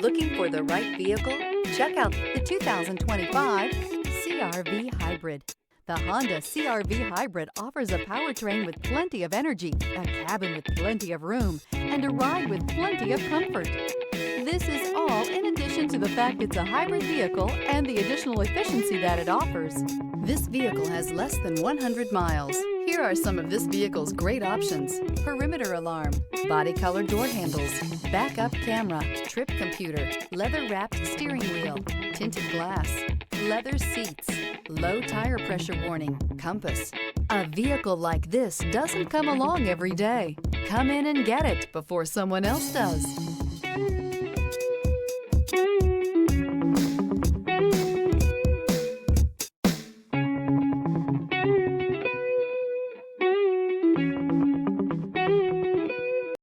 Looking for the right vehicle? Check out the 2025 CR-V Hybrid. The Honda CR-V Hybrid offers a powertrain with plenty of energy, a cabin with plenty of room, and a ride with plenty of comfort. This is all in addition to the fact it's a hybrid vehicle and the additional efficiency that it offers. This vehicle has less than 100 miles. Here are some of this vehicle's great options: perimeter alarm, body color door handles, backup camera, trip computer, leather-wrapped steering wheel, tinted glass, leather seats, low tire pressure warning, compass. A vehicle like this doesn't come along every day. Come in and get it before someone else does.